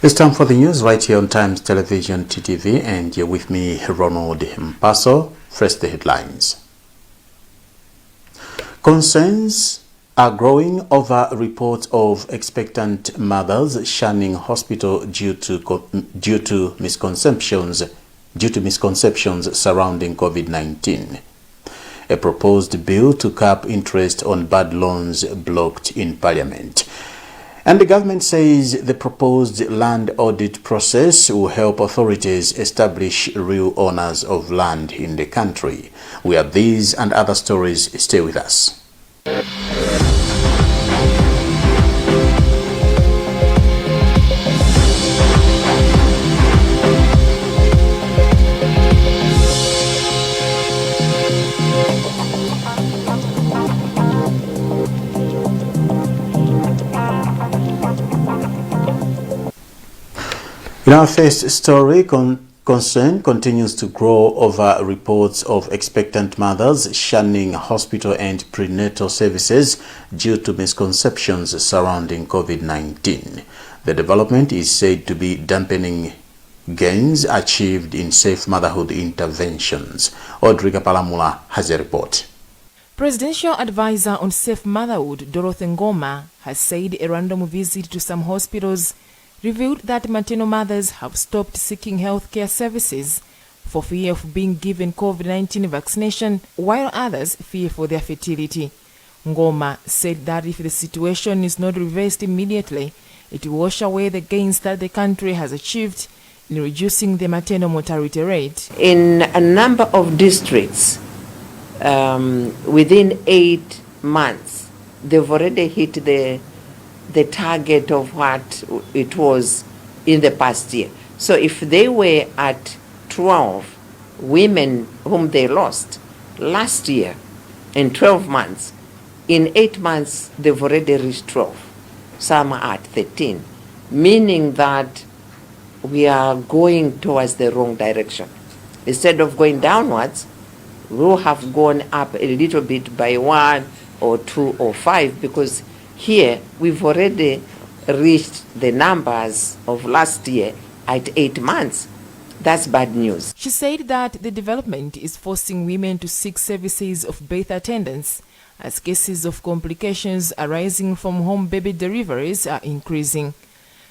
It's time for the news right here on Times Television TTV, and you're with me, Ronald Mpaso. First, the headlines. Concerns are growing over reports of expectant mothers shunning hospital due to misconceptions surrounding COVID-19. A proposed bill to cap interest on bad loans blocked in Parliament. And the government says the proposed land audit process will help authorities establish real owners of land in the country. We have these and other stories. Stay with us. In our first story, concern continues to grow over reports of expectant mothers shunning hospital and prenatal services due to misconceptions surrounding COVID-19. The development is said to be dampening gains achieved in safe motherhood interventions. Audrey Palamula has a report. Presidential Advisor on Safe Motherhood, Dorothy Ngoma, has said a random visit to some hospitals revealed that maternal mothers have stopped seeking healthcare services for fear of being given COVID-19 vaccination, while others fear for their fertility. Ngoma said that if the situation is not reversed immediately, it will wash away the gains that the country has achieved in reducing the maternal mortality rate. In a number of districts, within 8 months, they've already hit the target of what it was in the past year. So if they were at 12 women whom they lost last year in 12 months, in 8 months they've already reached 12. Some are at 13, meaning that we are going towards the wrong direction. Instead of going downwards, we'll have gone up a little bit by 1 or 2 or 5, because here we've already reached the numbers of last year at 8 months. That's bad news. She said that the development is forcing women to seek services of birth attendance as cases of complications arising from home baby deliveries are increasing.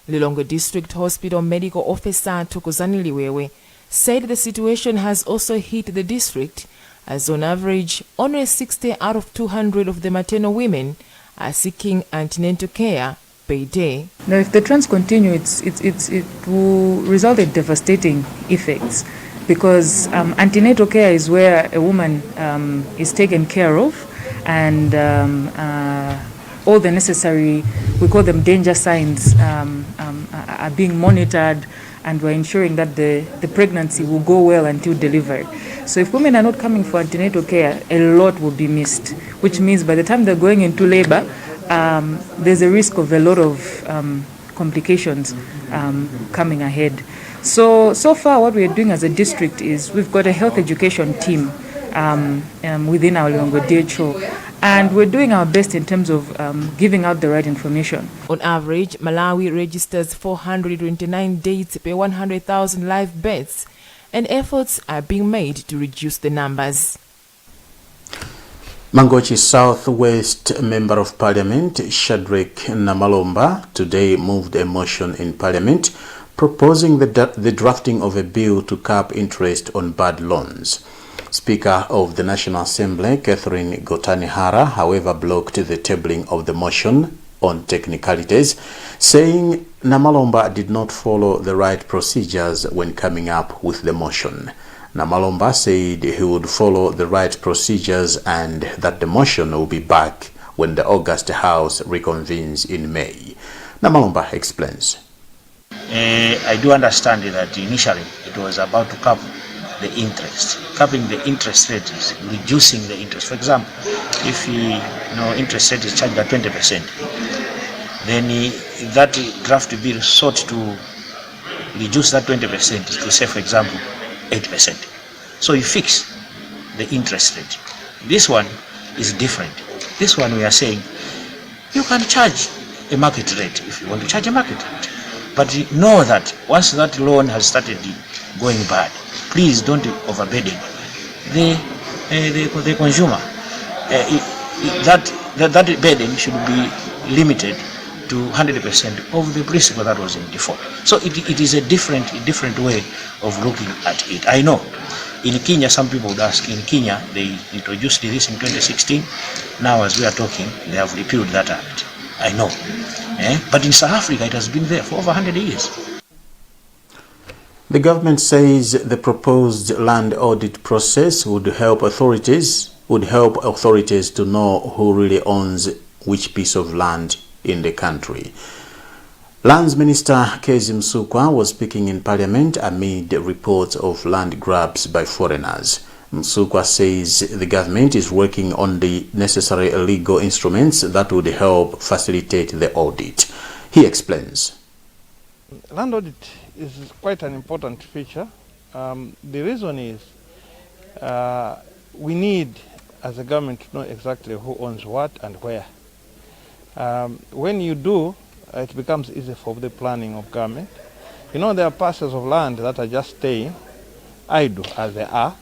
Lilongwe District Hospital Medical Officer Thokozani Liwewe said the situation has also hit the district, as on average only 60 out of 200 of the maternal women are seeking antenatal care per day. Now, if the trends continue, it will result in devastating effects, because antenatal care is where a woman is taken care of, and all the necessary, we call them danger signs, are being monitored, and we're ensuring that the pregnancy will go well until delivery. So if women are not coming for antenatal care, a lot will be missed, which means by the time they're going into labor, there's a risk of a lot of complications coming ahead. So far what we're doing as a district is we've got a health education team within our Lilongwe DHO, and we're doing our best in terms of giving out the right information. On average, Malawi registers 429 deaths per 100,000 live births, and efforts are being made to reduce the numbers. Mangochi Southwest Member of Parliament Shadrack Namalomba today moved a motion in Parliament proposing the drafting of a bill to cap interest on bad loans. Speaker of the National Assembly Catherine Gotanihara, however, blocked the tabling of the motion on technicalities, saying Namalomba did not follow the right procedures when coming up with the motion. Namalomba said he would follow the right procedures and that the motion will be back when the August House reconvenes in May. Namalomba explains. I do understand that initially it was about to cap the interest. Capping the interest rate is reducing the interest. For example, if interest rate is charged at 20%, then that draft bill sought to reduce that 20% to, say, for example, 8%. So you fix the interest rate. This one is different. This one we are saying you can charge a market rate if you want to charge a market rate. But know that once that loan has started going bad, please don't overburden the consumer. That burden should be limited to 100% of the principal that was in default. So it is a different way of looking at it. I know in Kenya, some people would ask, in Kenya they introduced this in 2016. Now as we are talking, they have repealed that act. I know. But in South Africa it has been there for over 100 years. The government says the proposed land audit process would help authorities to know who really owns which piece of land in the country. Lands Minister Kezi Msukwa was speaking in Parliament amid reports of land grabs by foreigners. Msukwa says the government is working on the necessary legal instruments that would help facilitate the audit. He explains. Land audit is quite an important feature. The reason is we need, as a government, to know exactly who owns what and where. When you do, it becomes easy for the planning of government. You know, there are parcels of land that are just staying idle as they are,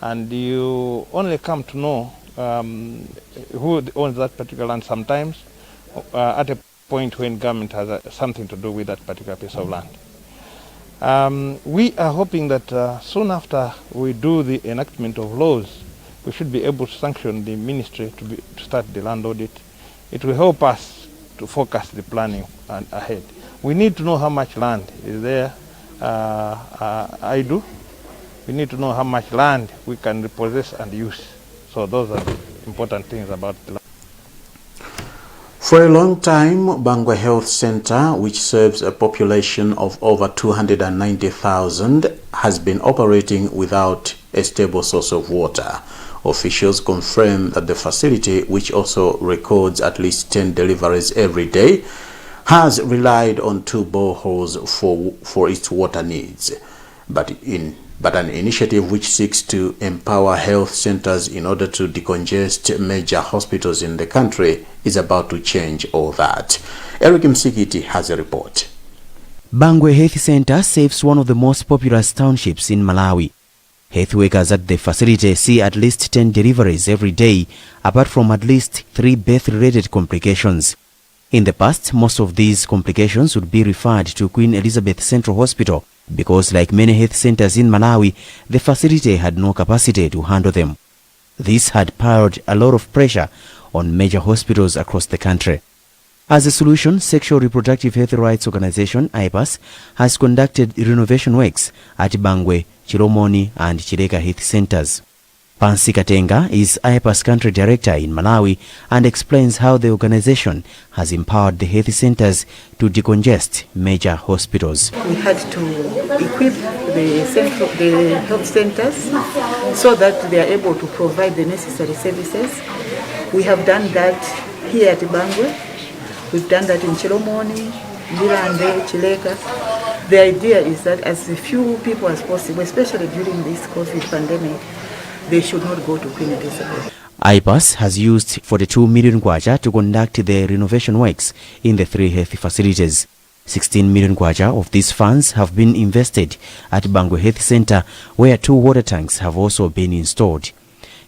and you only come to know who owns that particular land sometimes at a point when government has something to do with that particular piece of land. We are hoping that soon after we do the enactment of laws, we should be able to sanction the ministry to start the land audit. It will help us to focus the planning ahead. We need to know how much land is there idle. We need to know how much land we can repossess and use. So those are the important things about the land. For a long time, Bangwe Health Center, which serves a population of over 290,000, has been operating without a stable source of water. Officials confirm that the facility, which also records at least 10 deliveries every day, has relied on 2 boreholes for its water needs. But an initiative which seeks to empower health centers in order to decongest major hospitals in the country is about to change all that. Eric Msikiti has a report. Bangwe Health Center serves one of the most populous townships in Malawi. Health workers at the facility see at least 10 deliveries every day, apart from at least 3 birth-related complications. In the past, most of these complications would be referred to Queen Elizabeth Central Hospital because, like many health centers in Malawi, the facility had no capacity to handle them. This had piled a lot of pressure on major hospitals across the country. As a solution, Sexual Reproductive Health Rights Organization, IPAS, has conducted renovation works at Bangwe, Chilomoni and Chileka Health Centers. Pansi Katenga is IPAS Country Director in Malawi and explains how the organization has empowered the health centers to decongest major hospitals. We had to equip the health centers so that they are able to provide the necessary services. We have done that here at Bangwe. We've done that in Chilomoni, Lirande, Chileka. The idea is that as few people as possible, especially during this COVID pandemic, they should not go to Queen Elizabeth. IPAS has used 42 million kwacha to conduct the renovation works in the 3 health facilities. 16 million kwacha of these funds have been invested at Bangwe Health Center, where 2 water tanks have also been installed.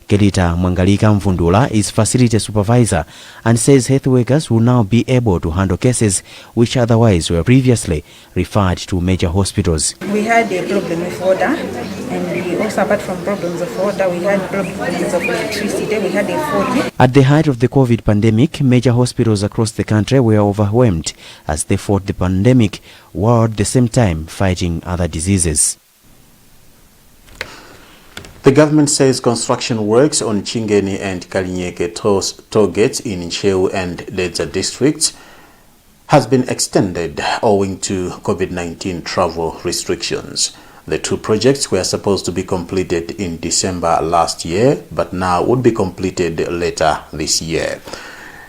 Kelita Mwangalika Mvundula is facility supervisor and says health workers will now be able to handle cases which otherwise were previously referred to major hospitals. We had a problem with water, and we also, apart from problems of water, we had problems of electricity. We had a fault. At the height of the COVID pandemic, major hospitals across the country were overwhelmed as they fought the pandemic while at the same time fighting other diseases. The government says construction works on Chingeni and Kalinyeke toll gates in Ncheu and Dedza districts has been extended owing to COVID-19 travel restrictions. The 2 projects were supposed to be completed in December last year, but now would be completed later this year.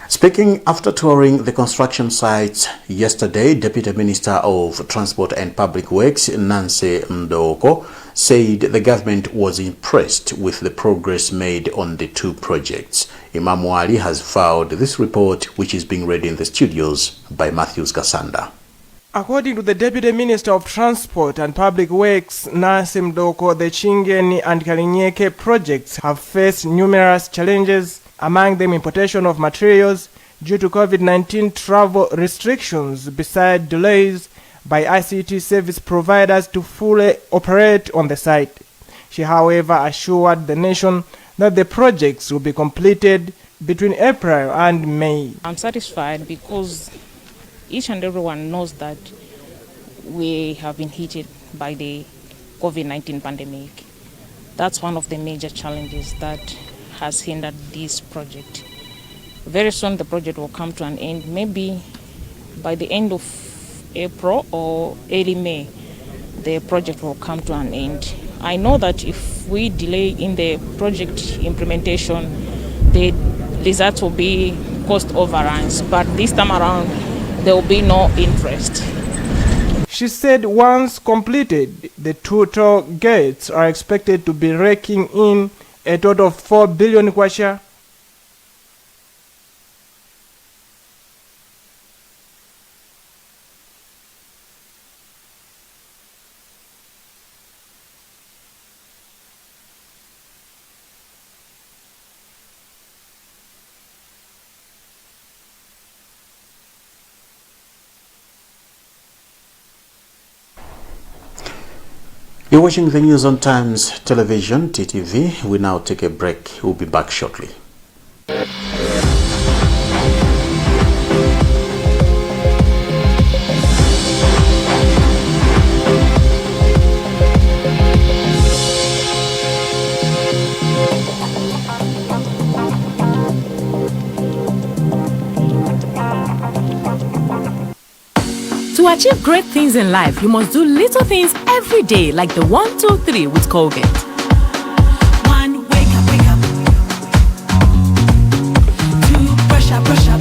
Speaking after touring the construction sites yesterday, Deputy Minister of Transport and Public Works, Nancy Mdoko, said the government was impressed with the progress made on the 2 projects. Imam Wali has filed this report, which is being read in the studios by Matthews Gasanda. According to the Deputy Minister of Transport and Public Works, Nasim Doko, the Chingeni and Kalinyeke projects have faced numerous challenges, among them importation of materials due to COVID-19 travel restrictions, beside delays by ICT service providers to fully operate on the site. She, however, assured the nation that the projects will be completed between April and May. I'm satisfied because each and everyone knows that we have been hit by the COVID-19 pandemic. That's one of the major challenges that has hindered this project. Very soon the project will come to an end, maybe by the end of April or early May, the project will come to an end. I know that if we delay in the project implementation, the results will be cost overruns, but this time around, there will be no interest. She said once completed, the two toll gates are expected to be raking in a total of 4 billion kwacha. You're watching the news on Times Television, TTV. We now take a break. We'll be back shortly. To achieve great things in life, you must do little things every day, like the 1, 2, 3 with Colgate. 1, wake up, wake up. 2, brush up, brush up.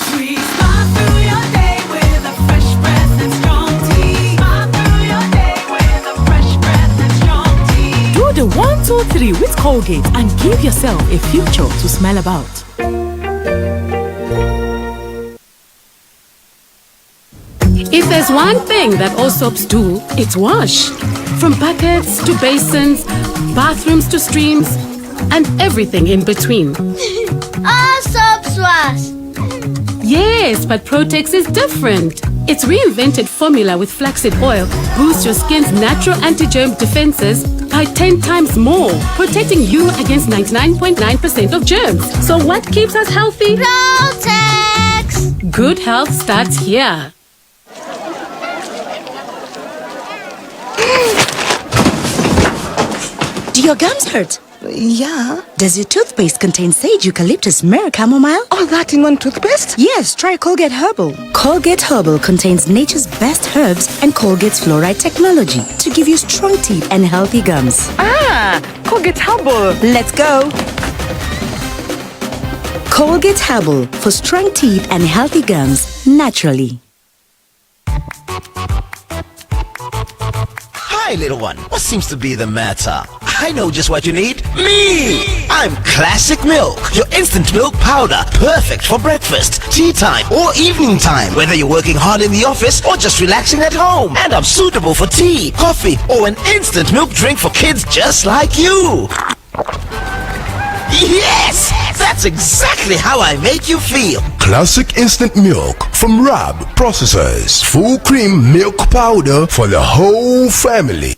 3, smile through your day with a fresh breath and strong tea. Smile through your day with a fresh breath and strong tea. Do the 1, 2, 3 with Colgate and give yourself a future to smile about. If there's one thing that all soaps do, it's wash. From buckets to basins, bathrooms to streams, and everything in between. All soaps wash. Yes, but Protex is different. Its reinvented formula with flaxseed oil boosts your skin's natural anti-germ defenses by 10 times more, protecting you against 99.9% of germs. So what keeps us healthy? Protex! Good health starts here. Do your gums hurt? Yeah. Does your toothpaste contain sage, eucalyptus, myrrh, chamomile? All that in one toothpaste? Yes, try Colgate Herbal. Colgate Herbal contains nature's best herbs and Colgate's fluoride technology to give you strong teeth and healthy gums. Ah, Colgate Herbal. Let's go. Colgate Herbal for strong teeth and healthy gums naturally. Hi, little one. What seems to be the matter? I know just what you need. Me! I'm Classic Milk, your instant milk powder. Perfect for breakfast, tea time, or evening time. Whether you're working hard in the office or just relaxing at home. And I'm suitable for tea, coffee, or an instant milk drink for kids just like you. Yes! That's exactly how I make you feel. Classic instant milk from Rab Processors. Full cream milk powder for the whole family.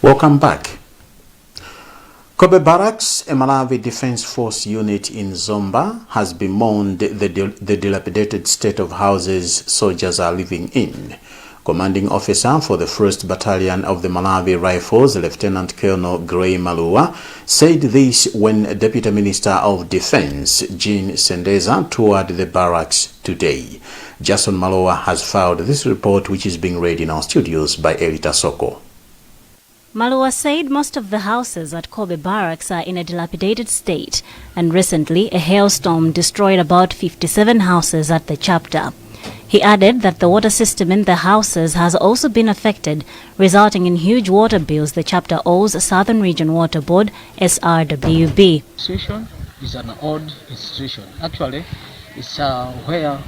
Welcome back. Kobe Barracks, a Malawi Defense Force unit in Zomba, has bemoaned the dilapidated state of houses soldiers are living in. Commanding officer for the 1st Battalion of the Malawi Rifles, Lieutenant Colonel Gray Malua, said this when Deputy Minister of Defense, Jean Sendeza, toured the barracks today. Jason Malua has filed this report, which is being read in our studios by Elita Soko. Malawi said most of the houses at Kobe Barracks are in a dilapidated state, and recently a hailstorm destroyed about 57 houses at the chapter. He added that the water system in the houses has also been affected, resulting in huge water bills the chapter owes Southern Region Water Board, SRWB. Institution is an old institution. Actually, it's where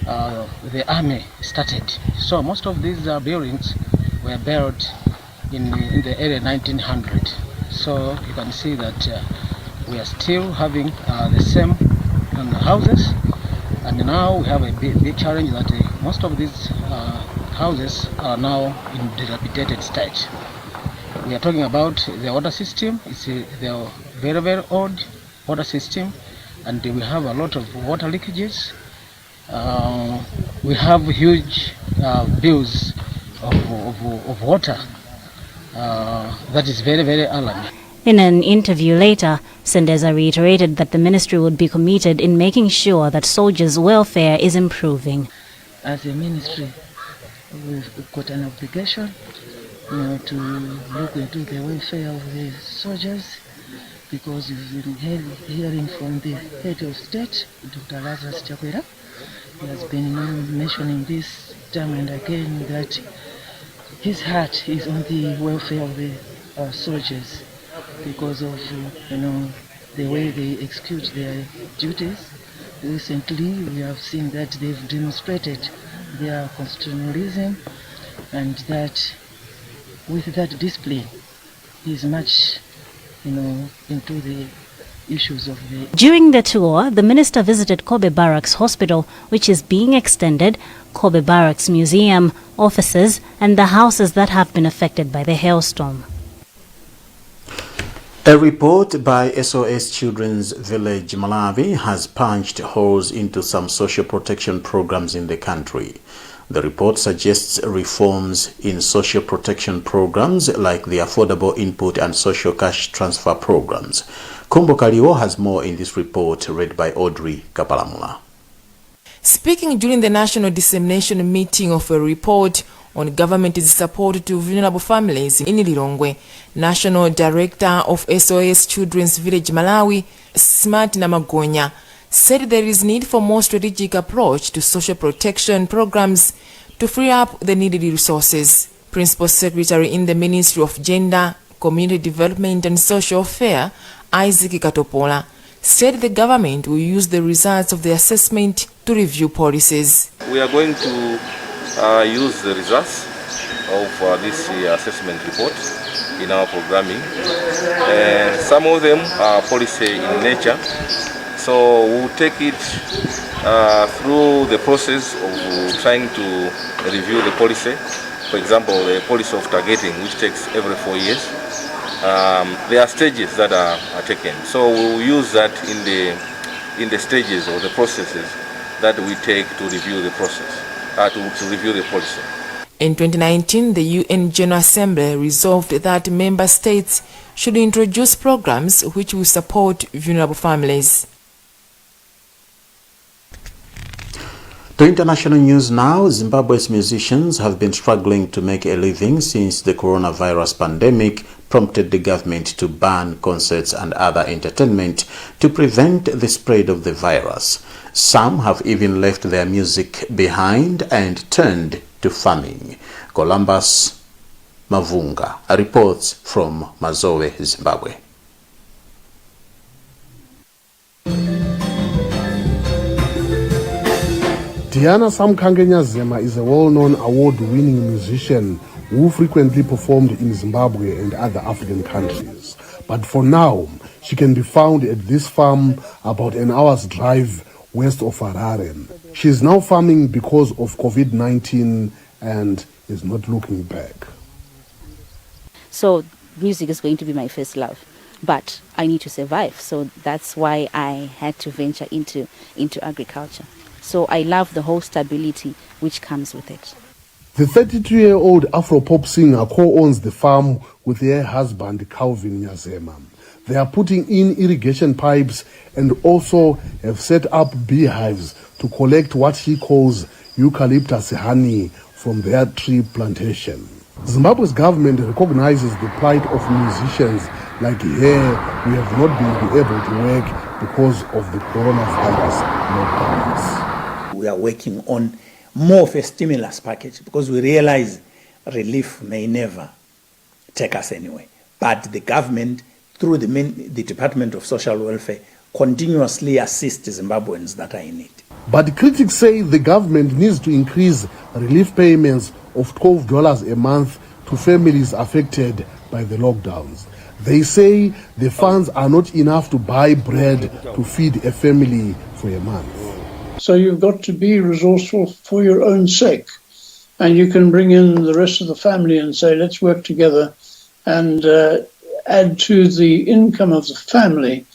the army started. So most of these buildings were built in the early 1900. So you can see that we are still having the same houses, and now we have a big challenge that most of these houses are now in dilapidated state. We are talking about the water system. It's the very, very old water system, and we have a lot of water leakages. We have huge bills of water. That is very, very alarming. In an interview later, Sendeza reiterated that the ministry would be committed in making sure that soldiers' welfare is improving. As a ministry, we've got an obligation to look into the welfare of the soldiers, because we've been hearing from the head of state, Dr. Lazarus Chakwera. He has been mentioning this time and again that his heart is on the welfare of the soldiers because of the way they execute their duties. Recently, we have seen that they've demonstrated their constitutionalism, and that with that discipline, is much, into the issues of the... During the tour, the minister visited Kobe Barracks Hospital, which is being extended, Kobe Barracks Museum, offices, and the houses that have been affected by the hailstorm. A report by SOS Children's Village Malawi has punched holes into some social protection programs in the country. The report suggests reforms in social protection programs like the Affordable Input and Social Cash Transfer programs. Kombo Kaliwo has more in this report, read by Audrey Kapalamula. Speaking during the national dissemination meeting of a report on government's support to vulnerable families in Lilongwe, National Director of SOS Children's Village Malawi, Smart Namagonya, said there is need for more strategic approach to social protection programs to free up the needed resources. Principal Secretary in the Ministry of Gender, Community Development and Social Affairs, Isaac Katopola, said the government will use the results of the assessment to review policies. We are going to use the results of this assessment report in our programming. Some of them are policy in nature, so we'll take it through the process of trying to review the policy. For example, the policy of targeting, which takes every 4 years. There are stages that are taken, so we'll use that in the stages or the processes that we take to review the process, to review the policy. In 2019, the UN General Assembly resolved that member states should introduce programs which will support vulnerable families. To international news now, Zimbabwe's musicians have been struggling to make a living since the coronavirus pandemic prompted the government to ban concerts and other entertainment to prevent the spread of the virus. Some have even left their music behind and turned to farming. Columbus Mavunga reports from Mazowe, Zimbabwe. Diana Samkhangenyazema is a well-known award-winning musician who frequently performed in Zimbabwe and other African countries. But for now, she can be found at this farm about an hour's drive west of Harare. She is now farming because of COVID-19 and is not looking back. So music is going to be my first love, but I need to survive. So that's why I had to venture into agriculture. So I love the whole stability which comes with it. The 32-year-old Afro-pop singer co-owns the farm with her husband, Calvin Nyazema. They are putting in irrigation pipes and also have set up beehives to collect what she calls eucalyptus honey from their tree plantation. Zimbabwe's government recognizes the plight of musicians like her who have not been able to work because of the coronavirus lockdowns. We are working on more of a stimulus package because we realize relief may never take us anywhere. But the government, through the Department of Social Welfare, continuously assists Zimbabweans that are in need. But critics say the government needs to increase relief payments of $12 a month to families affected by the lockdowns. They say the funds are not enough to buy bread to feed a family for a month. So you've got to be resourceful for your own sake. And you can bring in the rest of the family and say, let's work together and add to the income of the family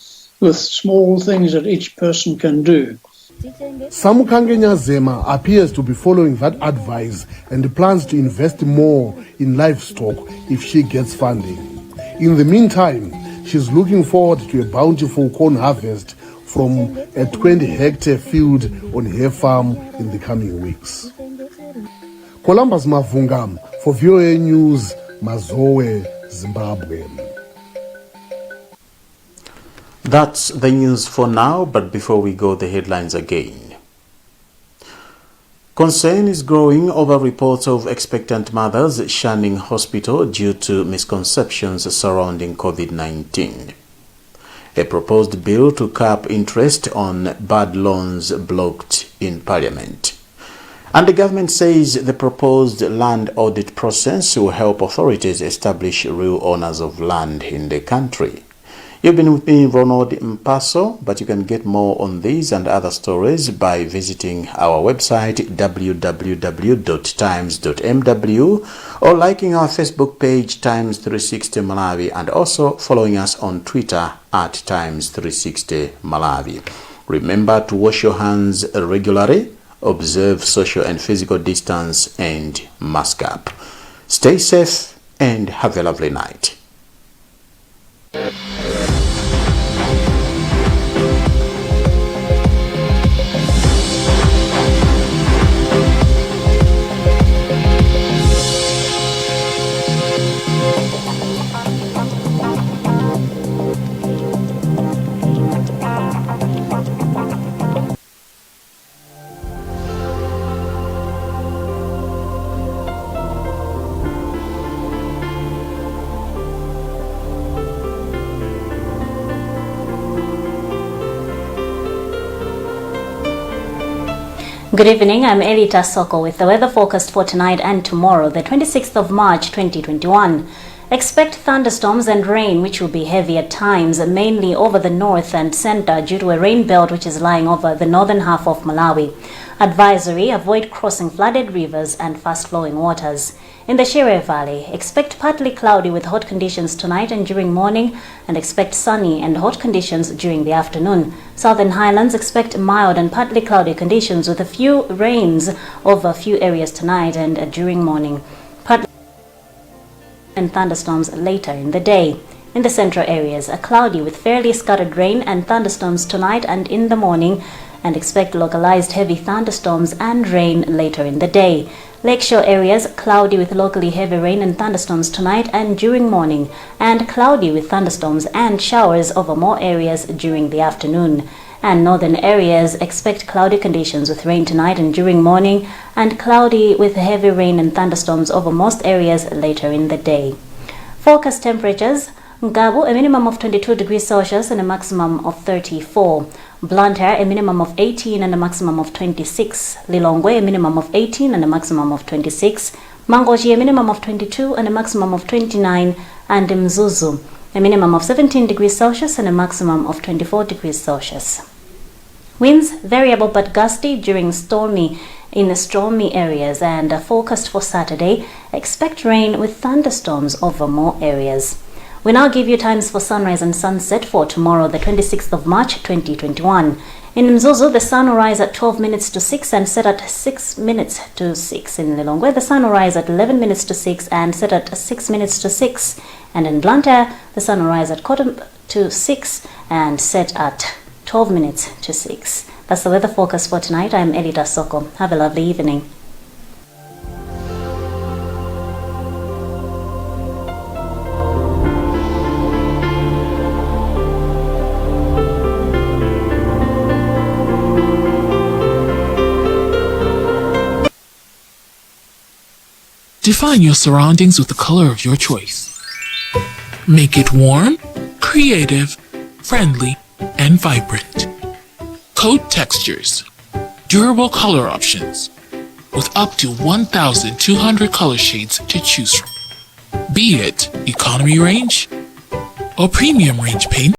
with small things that each person can do. Samukangenya Zema appears to be following that advice and plans to invest more in livestock if she gets funding. In the meantime, she's looking forward to a bountiful corn harvest from a 20-hectare field on her farm in the coming weeks. Columbus Mavungam for VOA News, Mazowe, Zimbabwe. That's the news for now, but before we go, the headlines again. Concern is growing over reports of expectant mothers shunning hospital due to misconceptions surrounding COVID-19. A proposed bill to cap interest on bad loans blocked in Parliament. And the government says the proposed land audit process will help authorities establish real owners of land in the country. You've been with me, Ronald Mpaso, but you can get more on these and other stories by visiting our website www.times.mw or liking our Facebook page Times 360 Malawi and also following us on Twitter at Times 360 Malawi. Remember to wash your hands regularly, observe social and physical distance, and mask up. Stay safe and have a lovely night. Good evening, I'm Elita Soko with the weather forecast for tonight and tomorrow, the 26th of March 2021. Expect thunderstorms and rain, which will be heavy at times, mainly over the north and center due to a rain belt which is lying over the northern half of Malawi. Advisory: avoid crossing flooded rivers and fast-flowing waters. In the Shire Valley, expect partly cloudy with hot conditions tonight and during morning, and expect sunny and hot conditions during the afternoon. Southern Highlands, expect mild and partly cloudy conditions with a few rains over a few areas tonight and during morning. Partly and thunderstorms later in the day. In the central areas, a cloudy with fairly scattered rain and thunderstorms tonight and in the morning, and expect localized heavy thunderstorms and rain later in the day. Lakeshore areas, cloudy with locally heavy rain and thunderstorms tonight and during morning, and cloudy with thunderstorms and showers over more areas during the afternoon. And northern areas, expect cloudy conditions with rain tonight and during morning, and cloudy with heavy rain and thunderstorms over most areas later in the day. Forecast temperatures: Ngabu, a minimum of 22 degrees Celsius and a maximum of 34. Blantyre, a minimum of 18 and a maximum of 26. Lilongwe, a minimum of 18 and a maximum of 26. Mangochi, a minimum of 22 and a maximum of 29. And Mzuzu, a minimum of 17 degrees Celsius and a maximum of 24 degrees Celsius. Winds variable but gusty during stormy areas, and a forecast for Saturday: expect rain with thunderstorms over more areas. We now give you times for sunrise and sunset for tomorrow, the 26th of March 2021. In Mzuzu, the sun will rise at 12 minutes to 6 and set at 6 minutes to 6. In Lilongwe, the sun will rise at 11 minutes to 6 and set at 6 minutes to 6. And in Blantyre, the sun will rise at 5:45 and set at 12 minutes to 6. That's the weather forecast for tonight. I'm Elita Soko. Have a lovely evening. Define your surroundings with the color of your choice. Make it warm, creative, friendly, and vibrant. Coat textures, durable color options, with up to 1,200 color shades to choose from. Be it economy range or premium range paint,